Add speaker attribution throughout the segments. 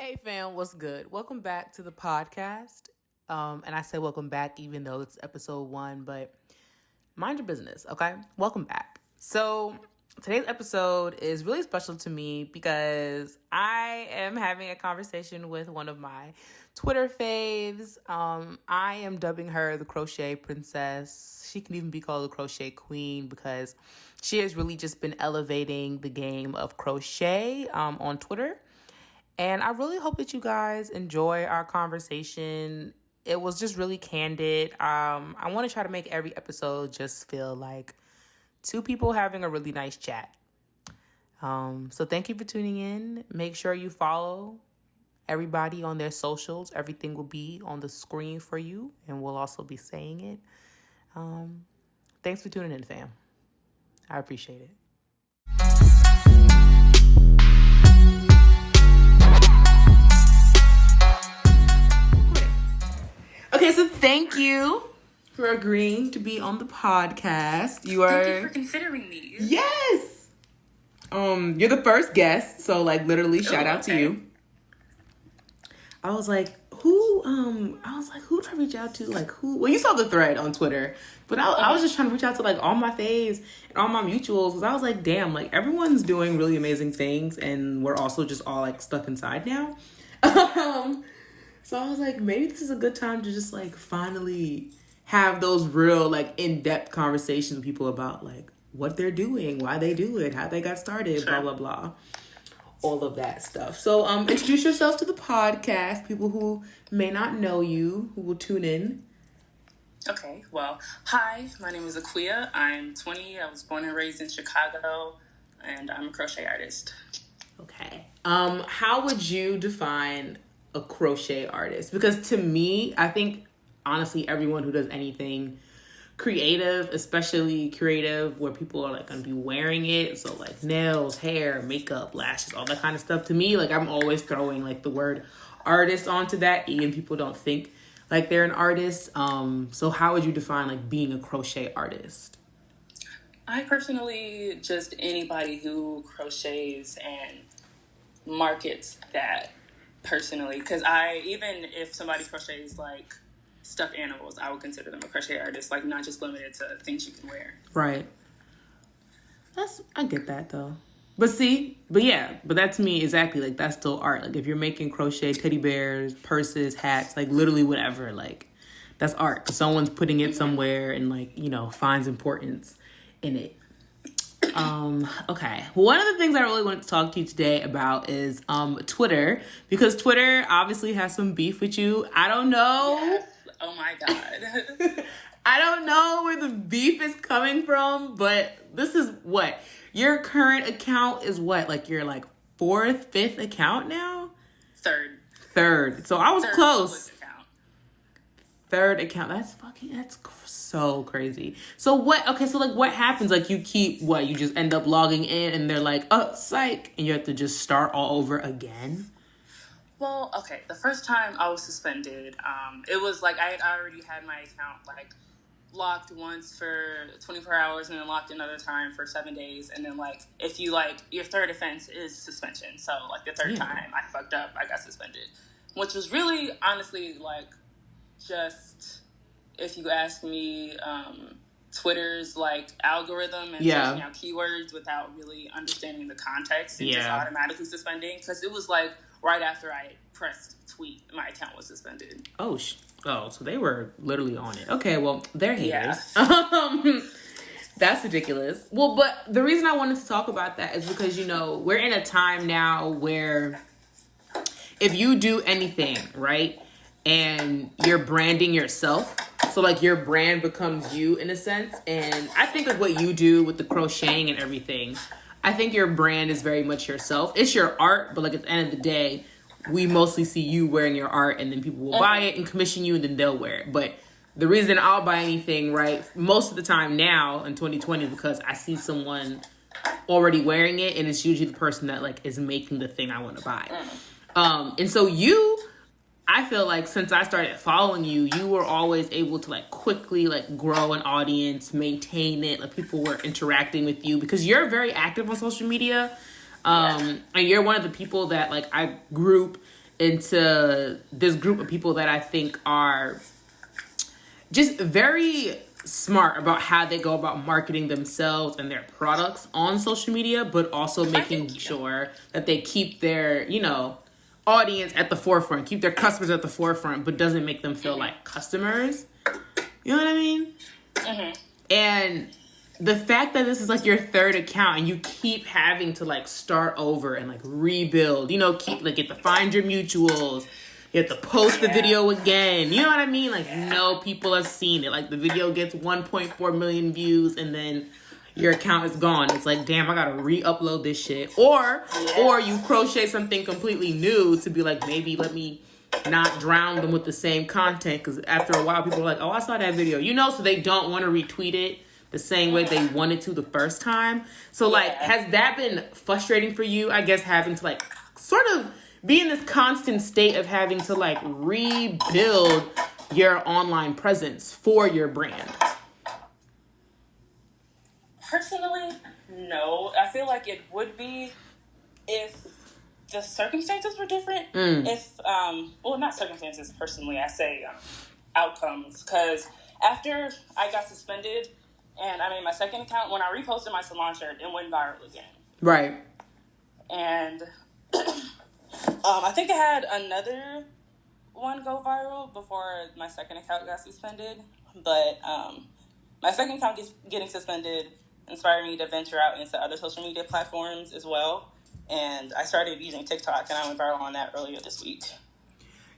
Speaker 1: Hey fam, what's good? Welcome back to the podcast. And I say welcome back even though it's episode 1, but mind your business, okay? Welcome back. So today's episode is really special to me because I am having a conversation with one of my Twitter faves. I am dubbing her the crochet princess. She can even be called the crochet queen because she has really just been elevating the game of crochet on Twitter. And I really hope that you guys enjoy our conversation. It was just really candid. I want to try to make every episode just feel like two people having a really nice chat. So thank you for tuning in. Make sure you follow everybody on their socials. Everything will be on the screen for you, and we'll also be saying it. Thanks for tuning in, fam. I appreciate it. Okay, so thank you for agreeing to be on the podcast.
Speaker 2: Thank you for considering these.
Speaker 1: Yes. You're the first guest, so like literally shout out to you. I was like, who do I reach out to? Like who? Well, you saw the thread on Twitter, but I was just trying to reach out to like all my faves and all my mutuals because I was like, damn, like everyone's doing really amazing things, and we're also just all like stuck inside now. So I was like, maybe this is a good time to just like finally have those real like in-depth conversations with people about like what they're doing, why they do it, how they got started, blah, blah, blah. All of that stuff. So introduce yourself to the podcast, people who may not know you, who will tune in.
Speaker 2: Okay, well, hi, my name is Akua. I'm 20. I was born and raised in Chicago, and I'm a crochet artist.
Speaker 1: Okay. How would you define a crochet artist? Because to me, I think honestly everyone who does anything creative, especially creative where people are like gonna be wearing it, so like nails, hair, makeup, lashes, all that kind of stuff, to me like I'm always throwing like the word artist onto that, even people don't think like they're an artist. So how would you define like being a crochet artist?
Speaker 2: I personally just anybody who crochets and markets that personally, because even if somebody crochets like stuffed animals, I would consider them a crochet artist, like not just limited to things you can wear.
Speaker 1: Right. I get that though. But that to me exactly like that's still art. Like if you're making crochet teddy bears, purses, hats, like literally whatever, like that's art because someone's putting it somewhere and like, you know, finds importance in it. Okay. One of the things I really wanted to talk to you today about is Twitter, because Twitter obviously has some beef with you. I don't know.
Speaker 2: Yes. Oh my God.
Speaker 1: I don't know where the beef is coming from, but this is what your current account is. What, like your like 4th, 5th account now? Third. So I was close. Third account. That's so crazy. So what? Okay, so like what happens? Like you keep what? You just end up logging in, and they're like, "Oh, psych," and you have to just start all over again.
Speaker 2: Well, okay. The first time I was suspended, it was like I had already had my account like locked once for 24 hours and then locked another time for 7 days. And then like if you like your third offense is suspension. So like the third time I fucked up, I got suspended, which was really honestly like just, if you ask me, Twitter's like algorithm and searching out keywords without really understanding the context and just automatically suspending, because it was like right after I pressed tweet, my account was suspended.
Speaker 1: Oh, so they were literally on it. Okay, well, they're haters. That's ridiculous. Well, but the reason I wanted to talk about that is because, you know, we're in a time now where if you do anything, right, and you're branding yourself, so like your brand becomes you in a sense, and I think of what you do with the crocheting and everything, I think your brand is very much yourself. It's your art, but like at the end of the day, we mostly see you wearing your art, and then people will buy it and commission you, and then they'll wear it. But the reason I'll buy anything, right, most of the time now in 2020 is because I see someone already wearing it, and it's usually the person that like is making the thing I want to buy. And so I feel like since I started following you, you were always able to like quickly like grow an audience, maintain it. Like people were interacting with you because you're very active on social media. And you're one of the people that like I group into this group of people that I think are just very smart about how they go about marketing themselves and their products on social media, but also making sure that they keep their, audience at the forefront, keep their customers at the forefront, but doesn't make them feel like customers. You know what I mean? Mm-hmm. And the fact that this is like your third account and you keep having to like start over and like rebuild, keep like get to find your mutuals, you have to post the video again. You know what I mean? Like, people have seen it. Like, the video gets 1.4 million views and then your account is gone. It's like, damn, I gotta re-upload this shit. Or you crochet something completely new to be like, maybe let me not drown them with the same content. Because after a while, people are like, oh, I saw that video. So they don't want to retweet it the same way they wanted to the first time. So, like, has that been frustrating for you? I guess having to, like, sort of be in this constant state of having to, like, rebuild your online presence for your brand?
Speaker 2: Personally, no. I feel like it would be if the circumstances were different. If, not circumstances personally, I say outcomes. Because after I got suspended and I made my second account, when I reposted my salon shirt, it went viral again.
Speaker 1: Right.
Speaker 2: And I think I had another one go viral before my second account got suspended. But my second account getting suspended inspired me to venture out into other social media platforms as well. And I started using TikTok, and I went viral on that earlier this week.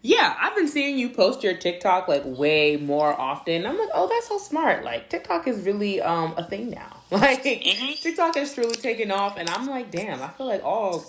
Speaker 1: Yeah, I've been seeing you post your TikTok, like, way more often. I'm like, oh, that's so smart. Like, TikTok is really a thing now. Like, TikTok has truly taken off, and I'm like, damn, I feel like all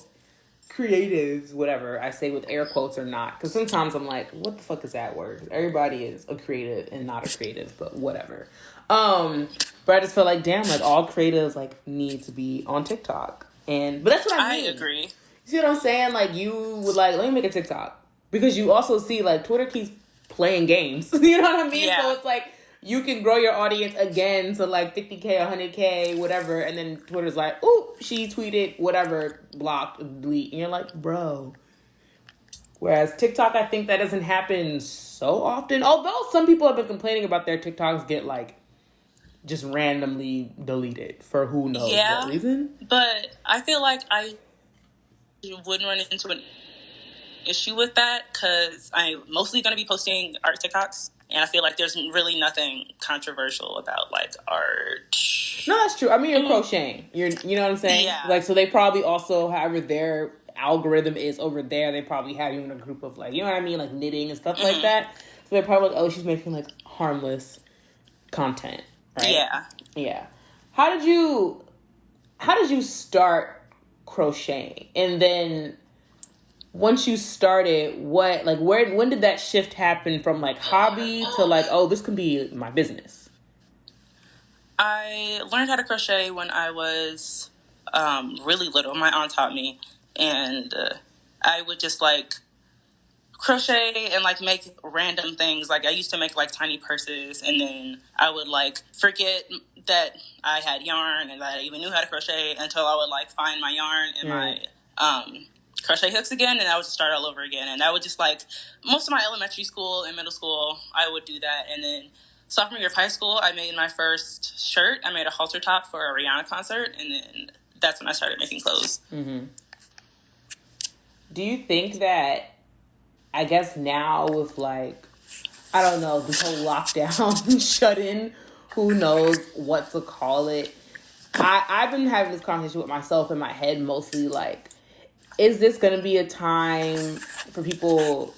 Speaker 1: creatives, whatever, I say with air quotes or not. Because sometimes I'm like, what the fuck is that word? Everybody is a creative and not a creative, but whatever. But I just feel like, damn, like, all creatives, like, need to be on TikTok. But that's what I mean.
Speaker 2: I agree.
Speaker 1: You see what I'm saying? Like, you would like, let me make a TikTok. Because you also see, like, Twitter keeps playing games. You know what I mean? Yeah. So it's like, you can grow your audience again to, like, 50K, 100K, whatever. And then Twitter's like, ooh, she tweeted, whatever, blocked, delete. And you're like, bro. Whereas TikTok, I think that doesn't happen so often. Although some people have been complaining about their TikToks get, like, just randomly deleted for who knows what reason.
Speaker 2: But I feel like I wouldn't run into an issue with that because I'm mostly going to be posting art TikToks, and I feel like there's really nothing controversial about like art.
Speaker 1: No, that's true. I mean, you're crocheting. You know what I'm saying?
Speaker 2: Yeah.
Speaker 1: Like, so they probably also, however their algorithm is over there, they probably have you in a group of like, you know what I mean, like knitting and stuff like that. So they're probably like, oh, she's making like harmless content, right? Yeah. How did you start crocheting, and then once you started, when did that shift happen from like hobby to like, oh, this could be my business?
Speaker 2: I learned how to crochet when I was really little. My aunt taught me, and I would just like crochet and like make random things. Like I used to make like tiny purses, and then I would like forget that I had yarn and that I even knew how to crochet until I would like find my yarn and my crochet hooks again, and I would just start all over again. And I would just like most of my elementary school and middle school, I would do that. And then sophomore year of high school, I made my first shirt. I made a halter top for a Rihanna concert, and then that's when I started making clothes.
Speaker 1: Mm-hmm. Do you think that, I guess now with like, I don't know, this whole lockdown, shut in, who knows what to call it. I've been having this conversation with myself in my head mostly like, is this going to be a time for people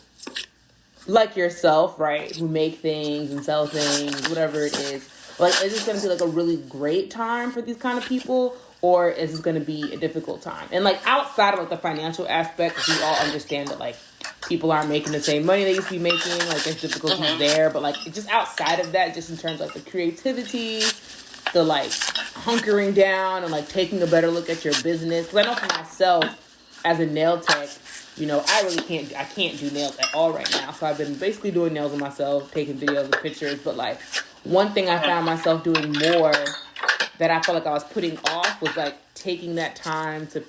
Speaker 1: like yourself, right, who make things and sell things, whatever it is? Like, is this going to be like a really great time for these kind of people? Or is this going to be a difficult time? And like outside of like the financial aspect, we all understand that like people aren't making the same money they used to be making. Like there's difficulties there. But like just outside of that, just in terms of like the creativity, the like hunkering down and like taking a better look at your business. Because I know for myself, as a nail tech, you know, I can't do nails at all right now. So I've been basically doing nails on myself, taking videos and pictures. But like one thing I found myself doing more that I felt like I was putting off was like taking that time to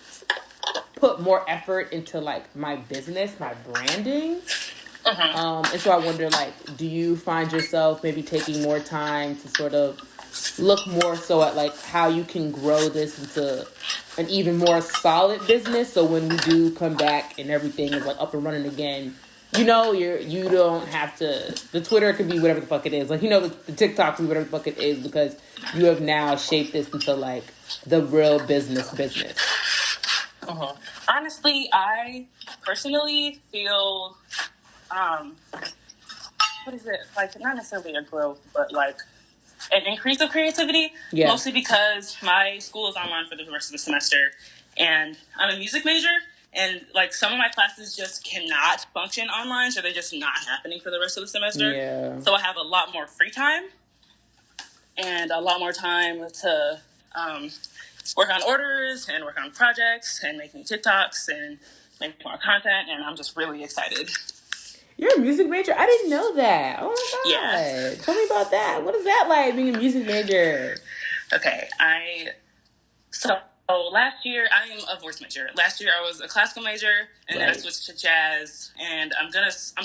Speaker 1: put more effort into like my business, my branding. And so I wonder, like, do you find yourself maybe taking more time to sort of look more so at like how you can grow this into an even more solid business, so when we do come back and everything is like up and running again, you know, you don't have to, the Twitter could be whatever the fuck it is, like, you know, the TikTok could be whatever the fuck it is, because you have now shaped this into like the real business.
Speaker 2: Honestly, I personally feel what is it, like, not necessarily a growth, but like an increase of creativity. Yeah. Mostly because my school is online for the rest of the semester, and I'm a music major, and like some of my classes just cannot function online, so they're just not happening for the rest of the semester. Yeah. So I have a lot more free time and a lot more time to work on orders and work on projects and make new TikToks and make more content, and I'm just really excited.
Speaker 1: You're a music major? I didn't know that. Oh my God. Yeah. Tell me about that. What is that like, being a music major?
Speaker 2: Okay, so last year, I am a voice major. Last year I was a classical major, and then I switched to jazz, and I'm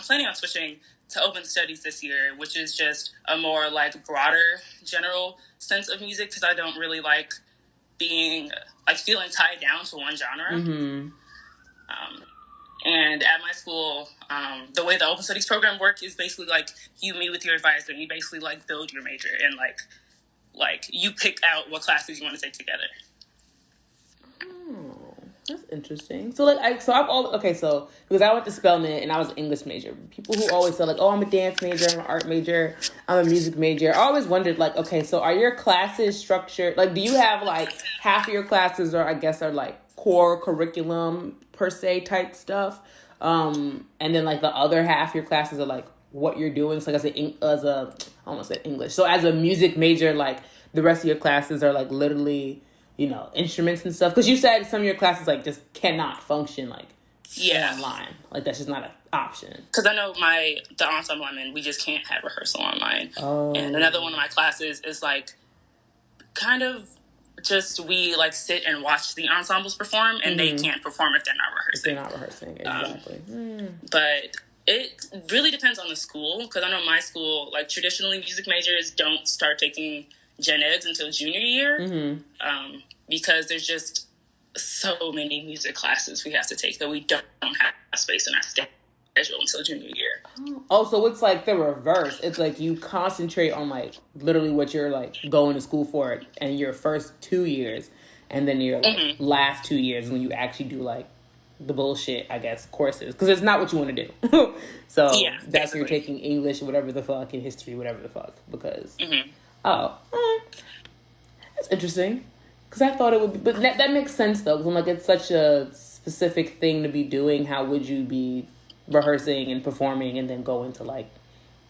Speaker 2: planning on switching to open studies this year, which is just a more like broader general sense of music, because I don't really like being like feeling tied down to one genre. Mm-hmm. And at my school, the way the open studies program works is basically like you meet with your advisor and you basically like build your major, and like you pick out what classes you want to take together.
Speaker 1: Oh, that's interesting. So like, so because I went to Spelman and I was an English major. People who always say like, oh, I'm a dance major, I'm an art major, I'm a music major. I always wondered like, okay, so are your classes structured? Like, do you have like half of your classes are like core curriculum per se type stuff, and then like the other half of your classes are like what you're doing? So like I almost said English. So as a music major, like the rest of your classes are like literally, you know, instruments and stuff. Because you said some of your classes like just cannot function like online. Like that's just not an option.
Speaker 2: Because I know the ensemble I'm in, we just can't have rehearsal online. Oh. And another one of my classes is like kind of just we like sit and watch the ensembles perform, and they can't perform if they're not rehearsing.
Speaker 1: If they're not rehearsing, exactly.
Speaker 2: But it really depends on the school, because I know my school, like traditionally music majors don't start taking gen eds until junior year, because there's just so many music classes we have to take that we don't have space in our schedule until junior year.
Speaker 1: Oh, so it's like the reverse. It's like you concentrate on like literally what you're like going to school for in your first 2 years, and then your like, last 2 years when you actually do like the bullshit, I guess, courses, because it's not what you want to do. So yeah, that's when you're taking English, whatever the fuck, and history, whatever the fuck, because that's interesting. Because I thought it would be, but that makes sense though, because I'm like, it's such a specific thing to be doing. How would you be rehearsing and performing and then go into like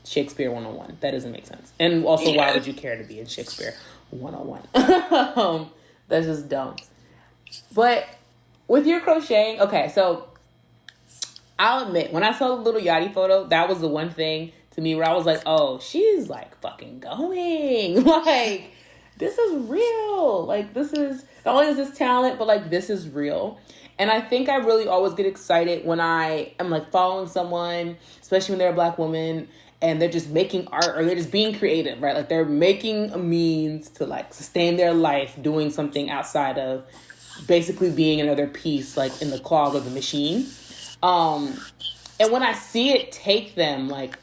Speaker 1: Shakespeare 101? That doesn't make sense. And also, why would you care to be in Shakespeare 101? That's just dumb. But with your crocheting, okay, so I'll admit, when I saw the little Yachty photo, that was the one thing to me where I was like, oh, she's like fucking going. Like, this is real. Like, this is, not only is this talent, but like, this is real. And I think I really always get excited when I am like following someone, especially when they're a Black woman, and they're just making art or they're just being creative, right? Like they're making a means to like sustain their life doing something outside of basically being another piece like in the clog of the machine. And when I see it take them like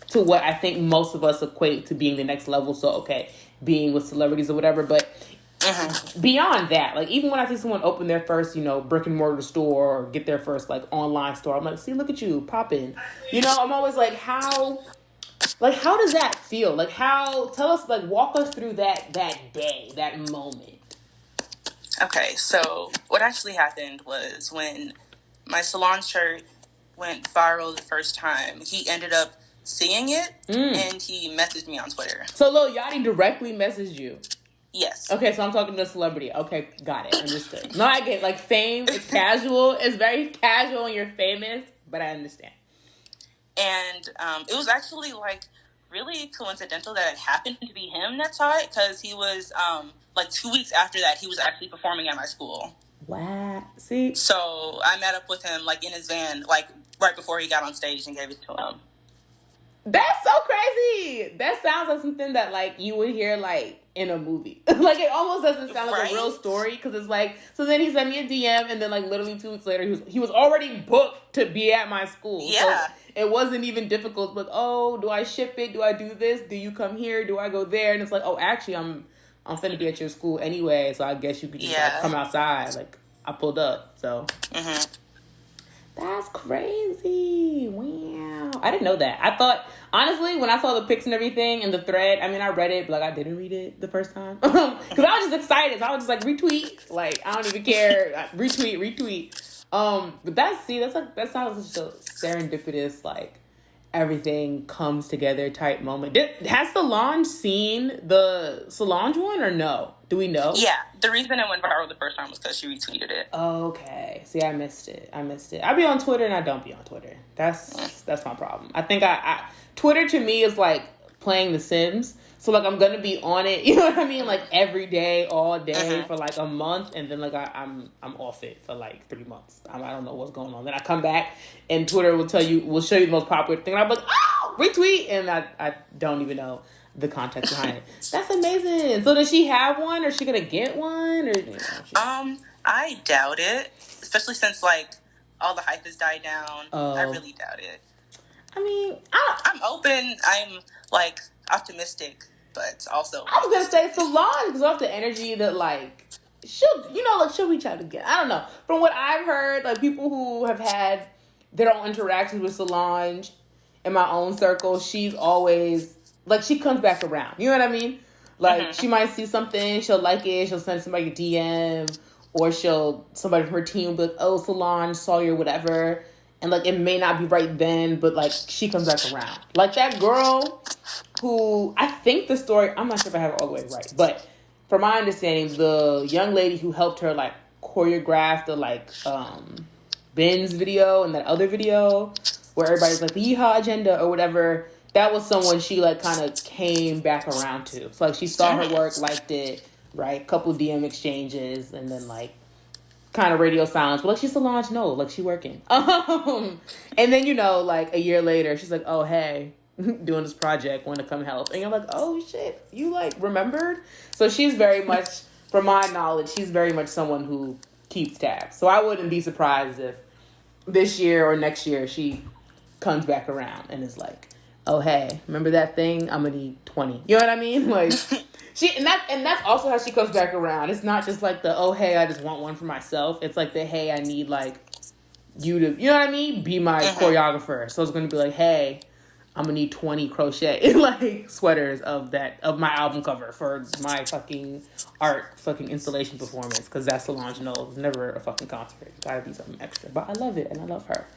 Speaker 1: to what I think most of us equate to being the next level. So, okay, being with celebrities or whatever, but beyond that, like even when I see someone open their first, you know, brick and mortar store or get their first like online store, I'm like, see, look at you popping. You know, I'm always like, how does that feel? Like tell us, like walk us through that day, that moment.
Speaker 2: Okay, so what actually happened was when my salon shirt went viral the first time, he ended up seeing it and he messaged me on Twitter.
Speaker 1: So Lil Yachty directly messaged you?
Speaker 2: Yes.
Speaker 1: Okay, so I'm talking to a celebrity. Okay, got it. Understood. No, I get it. Like fame, it's casual. It's very casual when you're famous, but I understand.
Speaker 2: And it was actually like really coincidental that it happened to be him that saw it, because he was like 2 weeks after that he was actually performing at my school.
Speaker 1: Wow. See?
Speaker 2: So I met up with him like in his van, like right before he got on stage and gave it to him.
Speaker 1: That's so crazy. That sounds like something that like you would hear like in a movie. Like it almost doesn't sound like a real story because it's like, so then he sent me a DM and then like literally 2 weeks later he was already booked to be at my school.
Speaker 2: Yeah.
Speaker 1: So it wasn't even difficult. Like, oh, do I ship it? Do I do this? Do you come here? Do I go there? And it's like, oh, actually I'm finna be at your school anyway, so I guess you could just like come outside. Like I pulled up. So that's crazy. Wow. I didn't know that. I thought, honestly, when I saw the pics and everything and the thread, I mean, I read it, but like I didn't read it the first time. Because I was just excited. So I was just like, retweet. Like, I don't even care. Retweet. But that sounds such a serendipitous, like, everything comes together type moment. Has Solange seen the Solange one or no? Do we know?
Speaker 2: Yeah, the reason it went viral the first time was because she retweeted it.
Speaker 1: Okay. See, I missed it. I be on Twitter and I don't be on Twitter. That's my problem. I think I Twitter to me is like playing The Sims. So like I'm gonna be on it, you know what I mean? Like every day, all day for like a month, and then like I'm off it for like 3 months. I don't know what's going on. Then I come back and Twitter will show you the most popular thing. And I'm like, oh, retweet, and I don't even know the context behind it. That's amazing. So does she have one, or is she gonna get one, or
Speaker 2: I doubt it, especially since like all the hype has died down. I really doubt it.
Speaker 1: I mean,
Speaker 2: I'm open. I'm like optimistic, but also
Speaker 1: I was gonna say Solange because of the energy that like she'll reach out again. I don't know. From what I've heard, like people who have had their own interactions with Solange in my own circle, she's always like she comes back around. You know what I mean? Like she might see something, she'll like it, she'll send somebody a DM, or somebody from her team will be like, oh, Solange saw your whatever. And, like, it may not be right then, but, like, she comes back around. Like, that girl who, I think the story, I'm not sure if I have it all the way right, but from my understanding, the young lady who helped her, like, choreograph the, like, Ben's video and that other video where everybody's like, the Yeehaw agenda or whatever, that was someone she, like, kind of came back around to. So, like, she saw her work, liked it, right? Couple DM exchanges, and then, like, kind of radio silence, but like she's Solange, no, like she working. And then like a year later, she's like, oh hey, doing this project, want to come help, and you're like, oh shit, you like remembered. So she's very much, from my knowledge, she's very much someone who keeps tabs. So I wouldn't be surprised if this year or next year she comes back around and is like, oh hey, remember that thing? I'm gonna need 20. You know what I mean? Like. That's also how she comes back around. It's not just like the, oh, hey, I just want one for myself. It's like the, hey, I need, like, you to, you know what I mean? Be my choreographer. So it's going to be like, hey, I'm going to need 20 crochet, like, sweaters of my album cover for my fucking installation performance. Because that's Solange Knowles. Never a fucking concert. It's got to be something extra. But I love it, and I love her.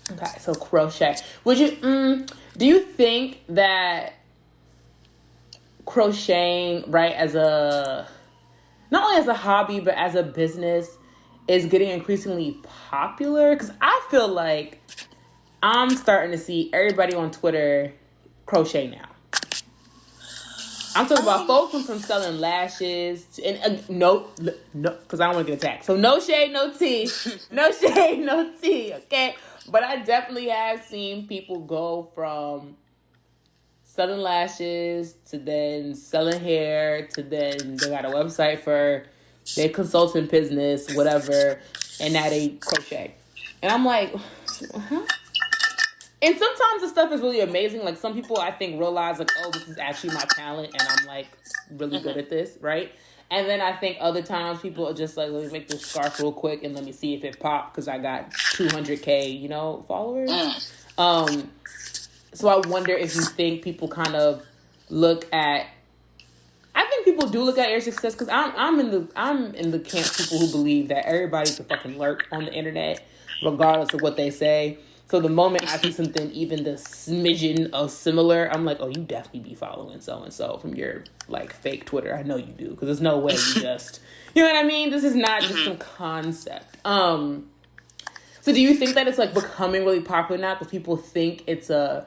Speaker 1: Okay, so crochet. Do you think that crocheting, right, not only as a hobby but as a business is getting increasingly popular? Because I feel like I'm starting to see everybody on Twitter crochet now. I'm talking about folks from selling lashes no, because I don't want to get attacked. So no shade, no tea. No shade, no tea, okay? But I definitely have seen people go from selling lashes to then selling hair to then they got a website for their consulting business, whatever, and now they crochet. And I'm like, And sometimes the stuff is really amazing. Like some people I think realize like, oh, this is actually my talent and I'm like really good at this, right? And then I think other times people are just like, let me make this scarf real quick and let me see if it popped because I got 200K, followers. So I wonder if you think people kind of look at. I think people do look at your success because I'm in the camp of people who believe that everybody's a fucking lurk on the internet, regardless of what they say. So the moment I see something even the smidgen of similar, I'm like, oh, you definitely be following so and so from your like fake Twitter. I know you do because there's no way you just, you know what I mean? This is not just some concept. So do you think that it's like becoming really popular now because people think it's a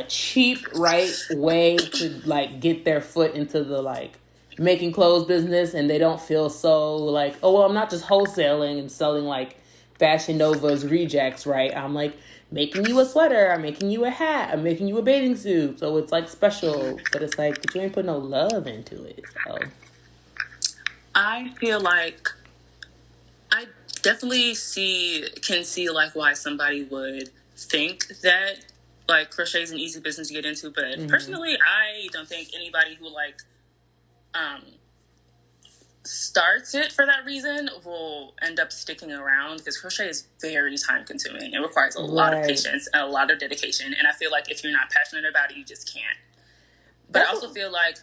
Speaker 1: cheap, right, way to like get their foot into the like making clothes business and they don't feel so like, oh, well, I'm not just wholesaling and selling like Fashion Nova's rejects, right? I'm like making you a sweater, I'm making you a hat, I'm making you a bathing suit. So it's like special, but it's like, but you ain't put no love into it. So
Speaker 2: I feel like I definitely can see like why somebody would think that like crochet is an easy business to get into, but personally, I don't think anybody who like starts it for that reason will end up sticking around, because crochet is very time consuming. It requires a lot of patience and a lot of dedication, and I feel like if you're not passionate about it, you just can't. But I also feel like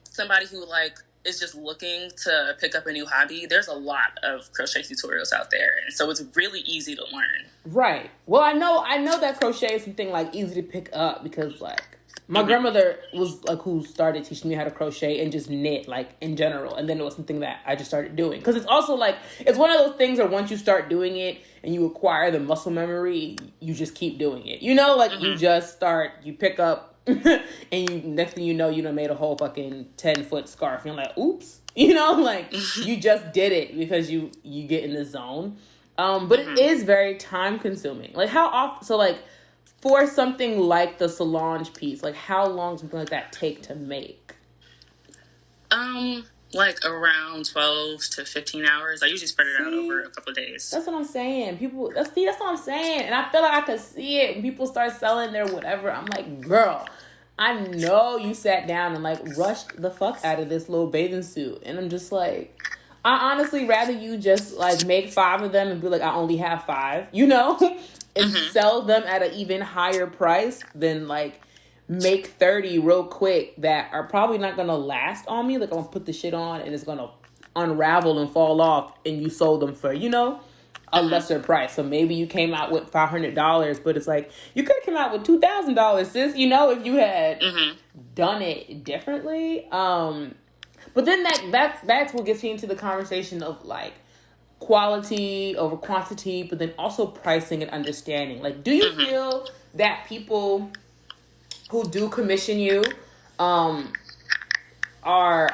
Speaker 2: somebody who like is just looking to pick up a new hobby, there's a lot of crochet tutorials out there, and so it's really easy to learn.
Speaker 1: Right. Well, I know that crochet is something like easy to pick up because like my grandmother was like who started teaching me how to crochet and just knit like in general, and then it was something that I just started doing because it's also like it's one of those things where once you start doing it and you acquire the muscle memory, you just keep doing it. You know, like you just start, you pick up. And you next thing you know, you done made a whole fucking 10-foot scarf. And you're like, oops. You know, like you just did it because you get in the zone. But it is very time consuming. Like how often, so like for something like the Solange piece, like how long does something like that take to make?
Speaker 2: Like around 12 to 15 hours. I usually spread it out over a couple of days.
Speaker 1: That's what I'm saying. That's what I'm saying. And I feel like I could see it when people start selling their whatever. I'm like, girl, I know you sat down and like rushed the fuck out of this little bathing suit. And I'm just like, I honestly rather you just like make 5 of them and be like, I only have 5, you know, and sell them at an even higher price than like make 30 real quick that are probably not going to last on me. Like I'm going to put the shit on and it's going to unravel and fall off, and you sold them for, you know, a lesser price. So maybe you came out with $500, but it's like you could have come out with $2,000, sis, you know, if you had done it differently. But then that's what gets me into the conversation of like quality over quantity, but then also pricing and understanding. Like, do you feel that people who do commission you are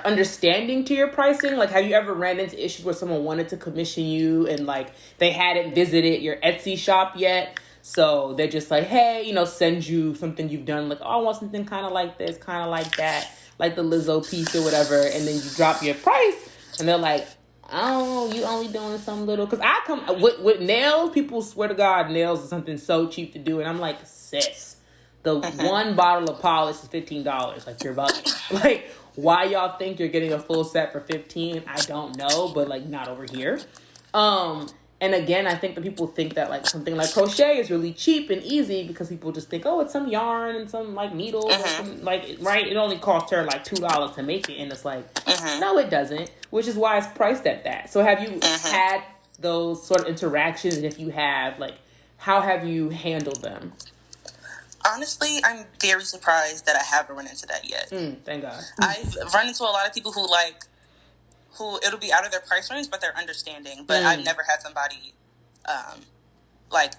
Speaker 1: understanding to your pricing? Like, have you ever ran into issues where someone wanted to commission you and like they hadn't visited your Etsy shop yet, so they're just like, hey, you know, send you something you've done, like, oh, I want something kind of like this, kind of like that, like the Lizzo piece or whatever, and then you drop your price and they're like, oh, you only doing some little, because I come with nails, people swear to God nails is something so cheap to do, and I'm like, sis, the one bottle of polish is $15. Like, you're bugging. Like, why y'all think you're getting a full set for $15? I don't know, but like not over here. And again, I think that people think that like something like crochet is really cheap and easy because people just think, oh, it's some yarn and some like needles, or some, like, right? It only cost her like $2 to make it, and it's like, no, it doesn't. Which is why it's priced at that. So have you had those sort of interactions? And if you have, like, how have you handled them?
Speaker 3: Honestly, I'm very surprised that I haven't run into that yet.
Speaker 1: Thank God.
Speaker 3: I've run into a lot of people who it'll be out of their price range, but they're understanding. But I've never had somebody, like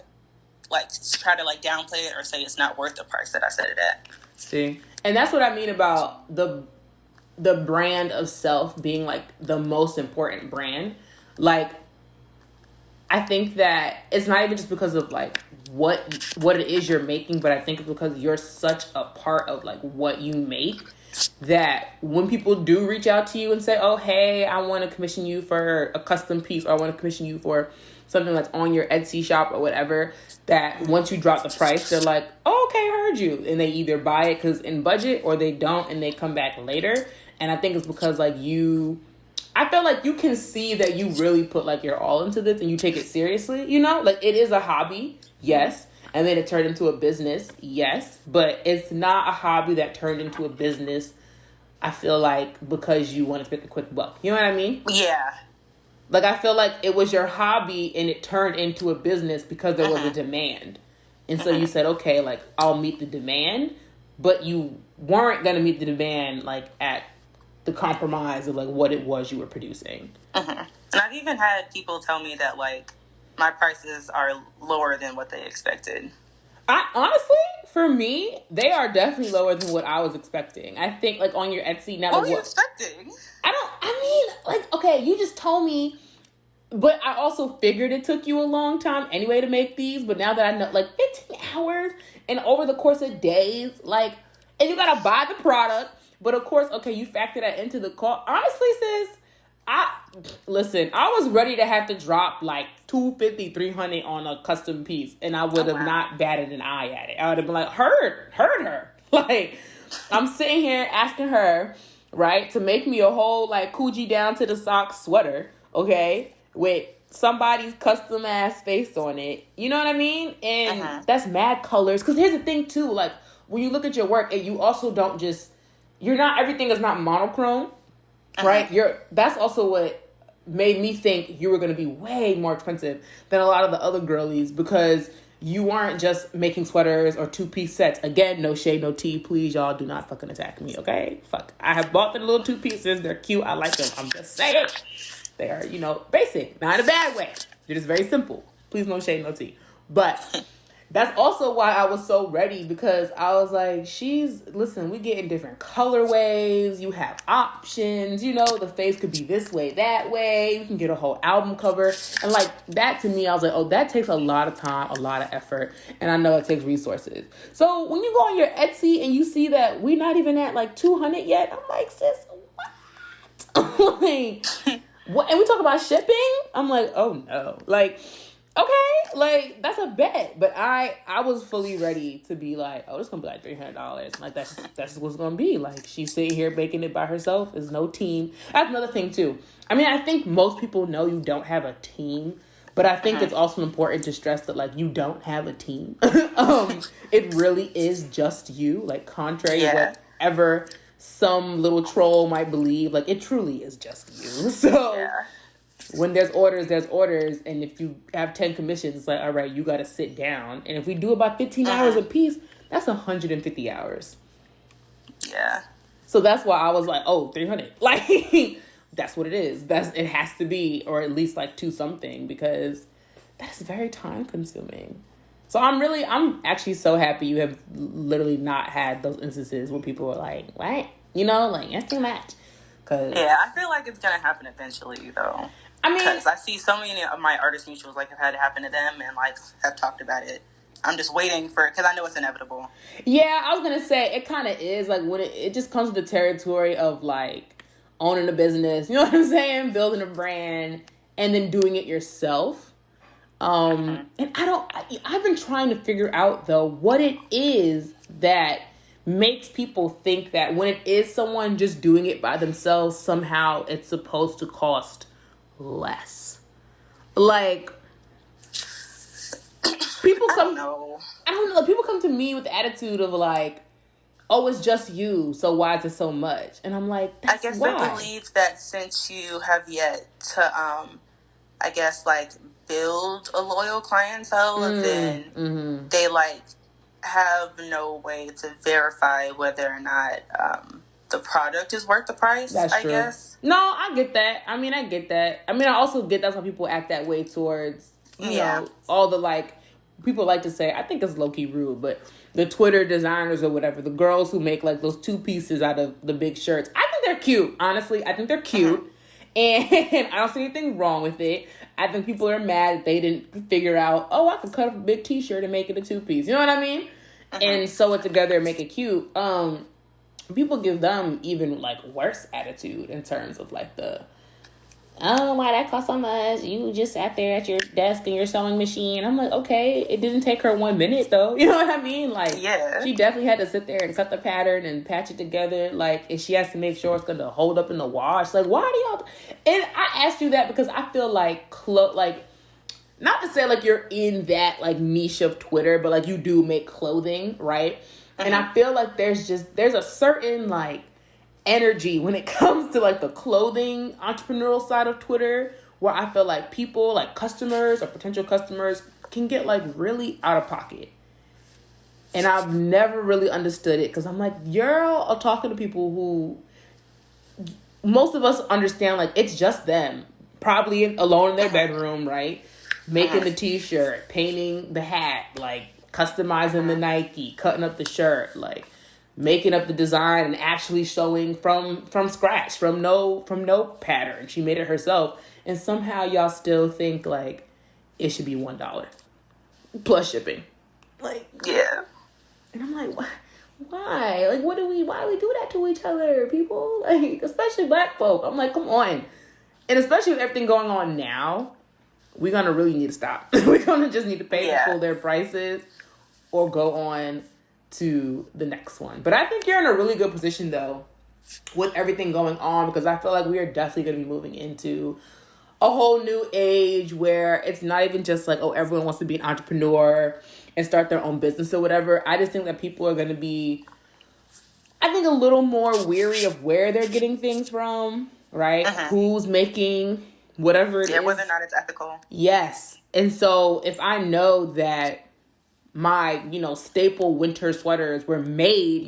Speaker 3: try to like downplay it or say it's not worth the price that I set it at.
Speaker 1: See, and that's what I mean about the brand of self being like the most important brand. Like, I think that it's not even just because of like what it is you're making, but I think it's because you're such a part of like what you make, that when people do reach out to you and say, oh, hey, I want to commission you for a custom piece, or I want to commission you for something that's on your Etsy shop or whatever, that once you drop the price, they're like, oh, okay, heard you. And they either buy it because in budget, or they don't and they come back later. And I think it's because like I feel like you can see that you really put like your all into this and you take it seriously, you know? Like, it is a hobby, yes. And then it turned into a business, yes. But it's not a hobby that turned into a business, I feel like, because you want to make a quick buck. You know what I mean?
Speaker 3: Yeah.
Speaker 1: Like, I feel like it was your hobby and it turned into a business because there was a demand. And so you said, okay, like, I'll meet the demand. But you weren't going to meet the demand, like, at the compromise of like what it was you were producing.
Speaker 3: And I've even had people tell me that like my prices are lower than what they expected.
Speaker 1: I honestly, for me, they are definitely lower than what I was expecting. I think, like, on your Etsy now.
Speaker 3: What were you expecting?
Speaker 1: Okay, you just told me, but I also figured it took you a long time anyway to make these. But now that I know, like, 15 hours and over the course of days, like, and you gotta buy the product. But of course, okay, you factor that into the cost. Honestly, sis, I was ready to have to drop like $250, $300 on a custom piece, and I would have not batted an eye at it. I would have been like, heard her. Like, I'm sitting here asking her, right, to make me a whole like coochie down to the socks sweater, okay, with somebody's custom ass face on it. You know what I mean? And that's mad colors. Because here's the thing too, like when you look at your work, and you also don't just, everything is not monochrome, right? That's also what made me think you were going to be way more expensive than a lot of the other girlies, because you aren't just making sweaters or 2-piece sets. Again, no shade, no tea. Please, y'all, do not fucking attack me, okay? Fuck. I have bought the little 2 pieces. They're cute. I like them. I'm just saying. They are, basic. Not in a bad way. They're just very simple. Please, no shade, no tea. But that's also why I was so ready, because I was like, listen, we get in different colorways. You have options. The face could be this way, that way. You can get a whole album cover. And like that to me, I was like, oh, that takes a lot of time, a lot of effort. And I know it takes resources. So when you go on your Etsy and you see that we're not even at like 200 yet, I'm like, sis, what? Like, what? And we talk about shipping? I'm like, oh no. Like, okay, like, that's a bet. But I was fully ready to be like, oh, it's going to be like $300. Like, that's just what's going to be. Like, she's sitting here baking it by herself. There's no team. That's another thing, too. I mean, I think most people know you don't have a team. But I think it's also important to stress that, like, you don't have a team. It really is just you. Like, contrary to whatever some little troll might believe. Like, it truly is just you. So when there's orders, and if you have 10 commissions, it's like, all right, you got to sit down. And if we do about 15 hours a piece, that's 150 hours.
Speaker 3: Yeah.
Speaker 1: So that's why I was like, oh, 300. Like, that's what it is. It has to be, or at least like 2 something, because that's very time consuming. So I'm actually so happy you have literally not had those instances where people are like, what? Like, that's too much.
Speaker 3: I feel like it's going to happen eventually, though. I mean, because I see so many of my artist mutuals like have had it happen to them and like have talked about it. I'm just waiting for it because I know it's inevitable.
Speaker 1: Yeah, I was gonna say it kind of is like when it just comes to the territory of like owning a business. You know what I'm saying? Building a brand and then doing it yourself. And I've been trying to figure out though what it is that makes people think that when it is someone just doing it by themselves, somehow it's supposed to cost less. Like, people come, I don't know, people come to me with the attitude of like, oh, it's just you, so why is it so much? And I'm like, that's
Speaker 3: I guess
Speaker 1: why.
Speaker 3: I believe that since you have yet to, I guess, like, build a loyal clientele, and then they, like, have no way to verify whether or not the product is worth the price. That's true. I guess.
Speaker 1: No, I get that. I mean, I also get that's why people act that way towards, you know, all the, like, people like to say, I think it's low-key rude, but the Twitter designers or whatever, the girls who make, like, those 2 pieces out of the big shirts, I think they're cute. Honestly, I think they're cute. And I don't see anything wrong with it. I think people are mad that they didn't figure out, oh, I could cut up a big t-shirt and make it a 2-piece. You know what I mean? And sew it together and make it cute. People give them even, like, worse attitude in terms of, like, the, oh, why that cost so much? You just sat there at your desk and your sewing machine. I'm like, okay, it didn't take her 1 minute, though. You know what I mean? Like, she definitely had to sit there and cut the pattern and patch it together. Like, and she has to make sure it's going to hold up in the wash. Like, why do y'all... And I asked you that because I feel like, not to say, like, you're in that, like, niche of Twitter, but, like, you do make clothing, right? And I feel like there's a certain, like, energy when it comes to, like, the clothing entrepreneurial side of Twitter, where I feel like people, like, customers or potential customers can get, like, really out of pocket. And I've never really understood it because I'm like, you're all talking to people who most of us understand, like, it's just them. Probably alone in their bedroom, right? Making the t-shirt, painting the hat, like, customizing the Nike, cutting up the shirt, like making up the design and actually showing from scratch, from no pattern. She made it herself. And somehow y'all still think like it should be $1 plus shipping. Like,
Speaker 3: yeah.
Speaker 1: And I'm like, why? Like, why do we do that to each other, people? Like, especially black folk. I'm like, come on. And especially with everything going on now, we're going to really need to stop. We're going to just need to pay to pull their prices or go on to the next one. But I think you're in a really good position, though, with everything going on, because I feel like we are definitely going to be moving into a whole new age where it's not even just like, oh, everyone wants to be an entrepreneur and start their own business or whatever. I just think that people are going to be, I think, a little more weary of where they're getting things from, right? Who's making whatever it is.
Speaker 3: Whether or not it's ethical.
Speaker 1: Yes. And so if I know that my, staple winter sweaters were made,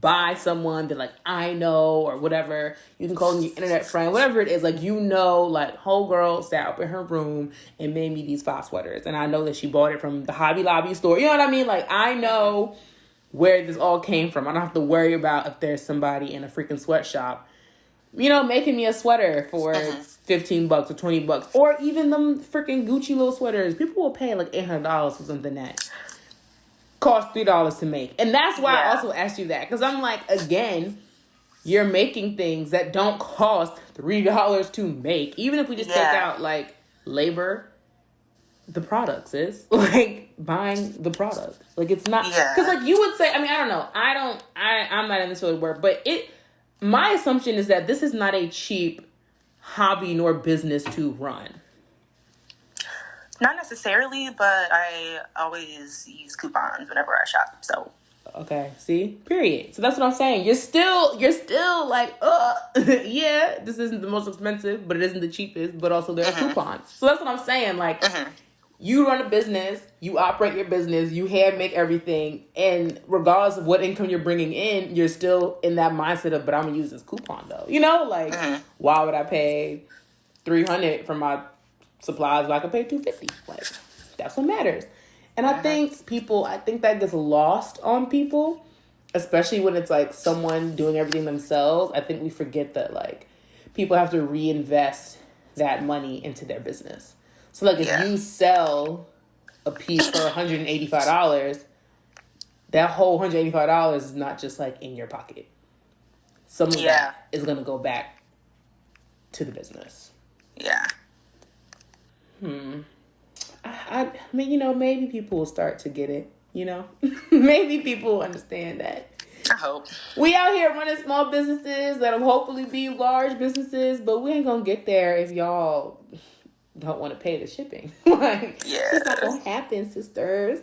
Speaker 1: by someone that, like, I know or whatever, you can call them your internet friend, whatever it is, like, like, whole girl sat up in her room and made me these 5 sweaters. And I know that she bought it from the Hobby Lobby store. You know what I mean? Like, I know where this all came from. I don't have to worry about if there's somebody in a freaking sweatshop, making me a sweater for $15 or $20, or even them freaking Gucci little sweaters. People will pay like $800 for something that cost $3 to make. And that's why I also asked you that, because I'm like, again, you're making things that don't cost $3 to make. Even if we just take out like labor, the products is like buying the product. Like, it's not, because like you would say, I mean, I don't know, I'm not in this field of work, but my assumption is that this is not a cheap hobby nor business to run.
Speaker 3: Not necessarily, but I always use coupons whenever I shop. So
Speaker 1: okay, see, period. So that's what I'm saying. You're still like, yeah, this isn't the most expensive, but it isn't the cheapest. But also there are coupons. So that's what I'm saying. Like, you run a business, you operate your business, you hand make everything, and regardless of what income you're bringing in, you're still in that mindset of, but I'm gonna use this coupon though. Like, why would I pay $300 for my supplies if I could pay $250? Like, that's what matters. And I think that gets lost on people, especially when it's like someone doing everything themselves. I think we forget that like people have to reinvest that money into their business. So like if you sell a piece for $185, that whole $185 is not just like in your pocket. Some of that is going to go back to the business.
Speaker 3: Yeah.
Speaker 1: I mean, maybe people will start to get it, Maybe people will understand that.
Speaker 3: I hope.
Speaker 1: We out here running small businesses that'll hopefully be large businesses, but we ain't gonna get there if y'all don't want to pay the shipping. Like, it's not gonna happen, sisters.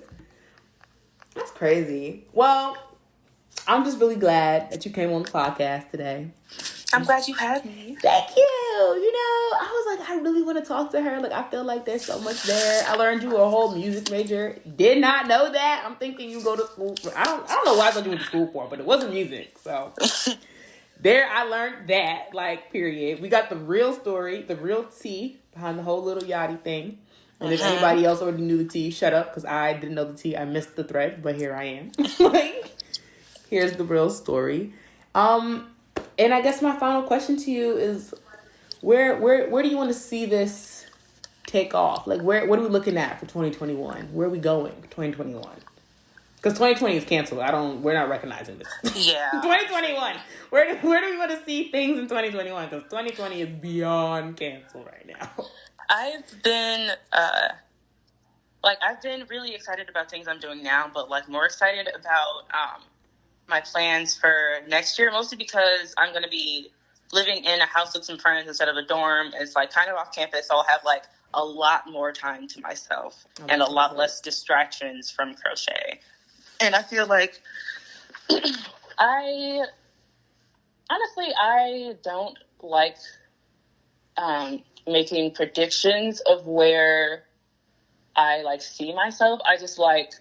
Speaker 1: That's crazy. Well, I'm just really glad that you came on the podcast today.
Speaker 3: I'm glad you had me.
Speaker 1: Thank you. I was like, I really want to talk to her. Like, I feel like there's so much there. I learned you were a whole music major. Did not know that. I'm thinking you go to school for, I don't know what I thought you went to school for, but it wasn't music. So there, I learned that, like, period. We got the real story, the real tea behind the whole little Yachty thing. And if anybody else already knew the tea, shut up, because I didn't know the tea. I missed the thread, but here I am. Like, here's the real story. And I guess my final question to you is, where do you want to see this take off? Like, what are we looking at for 2021? Where are we going 2021? Because 2020 is canceled. We're not recognizing this.
Speaker 3: Yeah.
Speaker 1: 2021. Where do we want to see things in 2021? Because 2020 is beyond canceled right now.
Speaker 3: I've been really excited about things I'm doing now, but like more excited about my plans for next year, mostly because I'm going to be living in a house with some friends instead of a dorm. It's like kind of off campus, so I'll have like a lot more time to myself and a lot less distractions from crochet. And I feel like I don't like making predictions of where I like see myself. I just like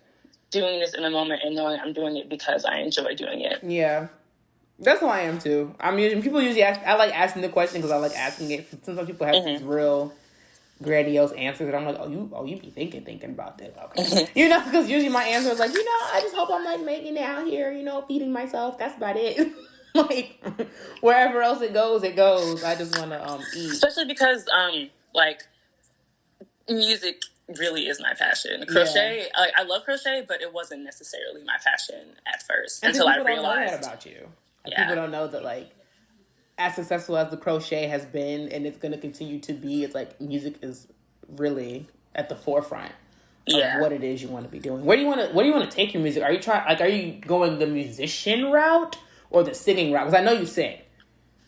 Speaker 3: doing this in the moment and knowing I'm doing it because I enjoy doing it.
Speaker 1: Yeah. That's how I am too. People usually ask, I like asking the question because I like asking it. Sometimes people have these real grandiose answers, and I'm like, oh, you be thinking about this, okay? Because usually my answer is like, I just hope I'm like making it out here, feeding myself. That's about it. Like wherever else it goes. I just want to eat.
Speaker 2: Especially because like music really is my passion. Crochet, I love crochet, but it wasn't necessarily my passion at first until I realized.
Speaker 1: Don't know that about you. People don't know that like as successful as the crochet has been, and it's going to continue to be, it's like music is really at the forefront of what it is you want to be doing. Where do you want to take your music? Are you going the musician route or the singing route? Because I know you sing.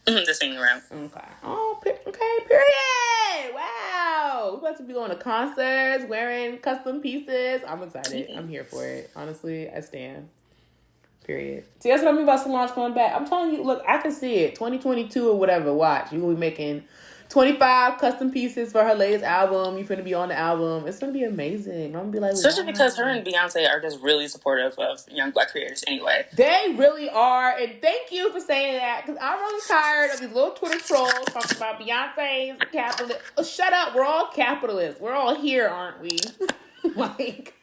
Speaker 2: The singing route.
Speaker 1: Okay. Oh, okay. Period. Wow. We're about to be going to concerts, wearing custom pieces. I'm excited. I'm here for it. Honestly, I stand. Period. See, that's what I mean about Solange coming back. I'm telling you, look, I can see it. 2022 or whatever. Watch. You're going to be making 25 custom pieces for her latest album. You're going to be on the album. It's going to be amazing. I'm going to be like,
Speaker 2: especially because her and Beyonce are just really supportive of young Black creators anyway.
Speaker 1: They really are. And thank you for saying that, because I'm really tired of these little Twitter trolls talking about Beyonce's capitalist. Oh, shut up. We're all capitalists. We're all here, aren't we? Like...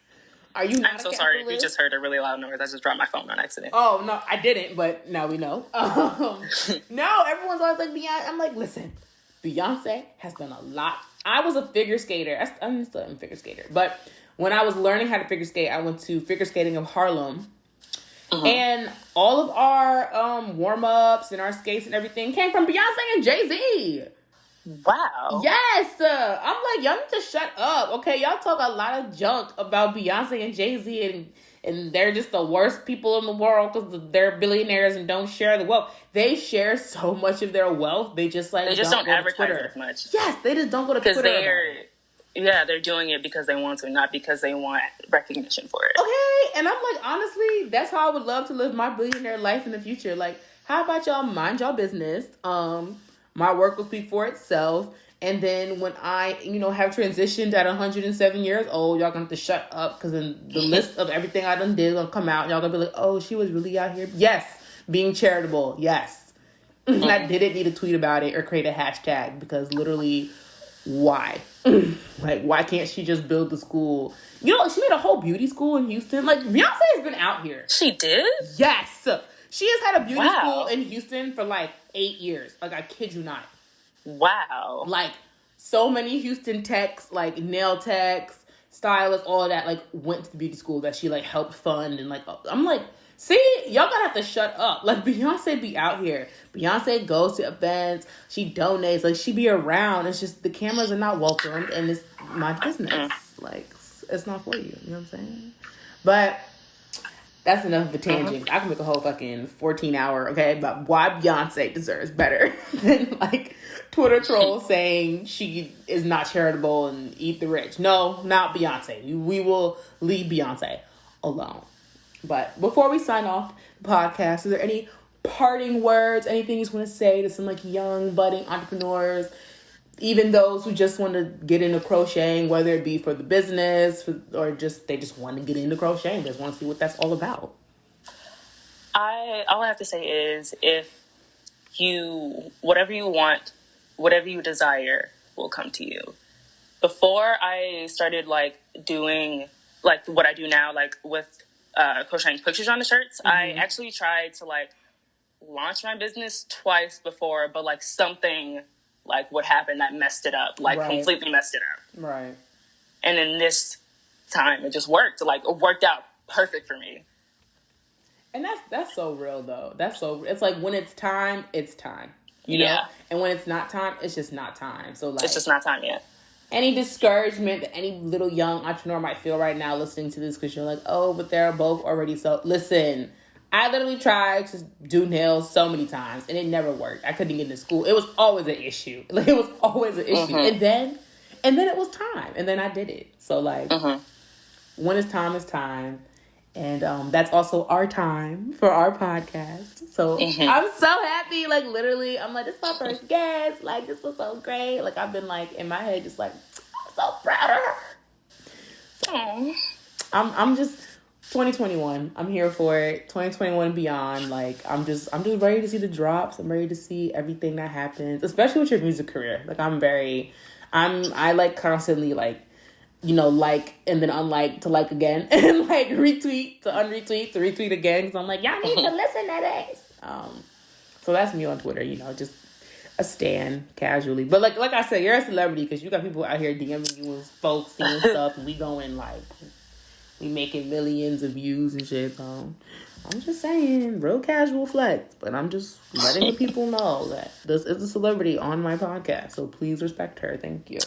Speaker 1: Are you not
Speaker 2: I'm so sorry if you just heard a really loud noise. I just dropped my phone on accident.
Speaker 1: Oh, no, I didn't, but now we know. No, everyone's always like, Beyonce. I'm like, listen, Beyonce has done a lot. I was a figure skater. I'm still a figure skater. But when I was learning how to figure skate, I went to Figure Skating of Harlem. Mm-hmm. And all of our warm-ups and our skates and everything came from Beyonce and Jay-Z.
Speaker 2: Wow.
Speaker 1: Yes. I'm like, y'all need to shut up. Okay, y'all talk a lot of junk about Beyonce and Jay-Z and they're just the worst people in the world because they're billionaires and don't share the wealth. They share so much of their wealth. They just like
Speaker 2: don't advertise it as much.
Speaker 1: Yes, they just don't go to Twitter.
Speaker 2: They're doing it because they want to, not because they want recognition for it.
Speaker 1: Okay, and I'm like, honestly, that's how I would love to live my billionaire life in the future. Like, how about y'all mind y'all business? My work will speak for itself. And then when I, have transitioned at 107 years old, y'all gonna have to shut up because then the list of everything I done did is gonna come out. And y'all gonna be like, oh, she was really out here. Yes. Being charitable. Yes. And I didn't need to tweet about it or create a hashtag because literally, why? Like, why can't she just build the school? She made a whole beauty school in Houston. Like, Beyonce has been out here.
Speaker 2: She did?
Speaker 1: Yes. She has had a beauty school in Houston for like 8 years. Like, I kid you not.
Speaker 2: Wow.
Speaker 1: Like, so many Houston techs, like nail techs, stylists, all of that, like, went to the beauty school that she, like, helped fund. And, like, I'm like, see, y'all gonna have to shut up. Like, Beyonce be out here. Beyonce goes to events. She donates. Like, she be around. It's just the cameras are not welcomed. And it's my business. Like, it's not for you. You know what I'm saying? But... that's enough of a tangent. I can make a whole fucking 14-hour, okay, about why Beyonce deserves better than, like, Twitter trolls saying she is not charitable and eat the rich. No, not Beyonce. We will leave Beyonce alone. But before we sign off the podcast, is there any parting words, anything you just want to say to some, like, young, budding entrepreneurs, even those who just want to get into crocheting, whether it be for the business or they just want to get into crocheting. They just want to see what that's all about.
Speaker 2: All I have to say is whatever you want, whatever you desire will come to you. Before I started like doing like what I do now, like with crocheting pictures on the shirts, I actually tried to like launch my business twice before, but like something like what happened that messed it up, like completely messed it up.
Speaker 1: Right.
Speaker 2: And then this time it just worked. Like it worked out perfect for me.
Speaker 1: And that's so real though. It's like when it's time, you know? And when it's not time, it's just not time. So like,
Speaker 2: it's just not time yet.
Speaker 1: Any discouragement that any little young entrepreneur might feel right now listening to this because you're like, oh, but they're both already so... Listen, I literally tried to do nails so many times and it never worked. I couldn't get into school. It was always an issue. Like, it was always an issue. And then it was time. And then I did it. So, like, when it's time, it's time. And that's also our time for our podcast. So, I'm so happy. Like, literally, I'm like, this is my first guest. Like, this was so great. Like, I've been, like, in my head, just like, I'm so proud of her. So, I'm just... 2021. I'm here for it. 2021 and beyond. Like, I'm just ready to see the drops. I'm ready to see everything that happens, especially with your music career. Like, I'm I like constantly like, you know, like and then unlike to like again and like retweet to unretweet to retweet again because I'm like, y'all need to listen to this. So that's me on Twitter, you know, just a stan casually. But like I said, you're a celebrity because you got people out here DMing you and folks and stuff, and we going like we making millions of views and shit. So I'm just saying, real casual flex, but I'm just letting the people know that this is a celebrity on my podcast. So please respect her. Thank you.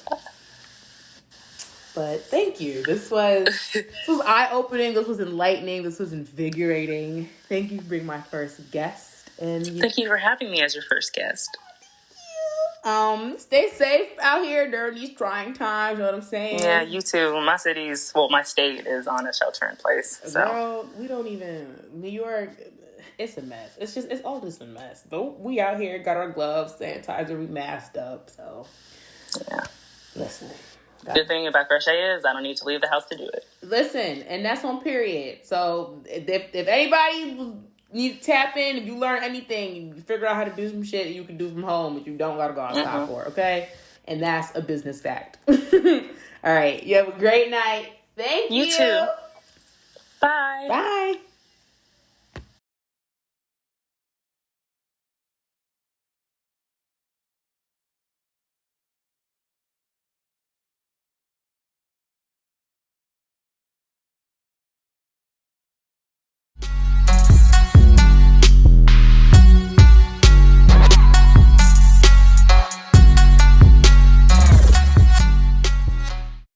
Speaker 1: But thank you. This was eye-opening. This was enlightening. This was invigorating. Thank you for being my first guest. And
Speaker 3: thank you for having me as your first guest.
Speaker 1: Stay safe out here during these trying times. You know what I'm saying?
Speaker 3: Yeah, you too. My state is on a shelter in place. So.
Speaker 1: Girl, we don't even New York. It's a mess. It's all just a mess. But we out here got our gloves, sanitizer, we masked up. So
Speaker 3: yeah,
Speaker 1: listen.
Speaker 3: Good thing about crochet is I don't need to leave the house to do it.
Speaker 1: Listen, and that's on period. So if anybody need to tap in, if you learn anything, you figure out how to do some shit you can do from home, but you don't gotta go outside for, okay? And that's a business fact. All right, you have a great night. Thank you.
Speaker 3: You too. Bye.
Speaker 1: Bye.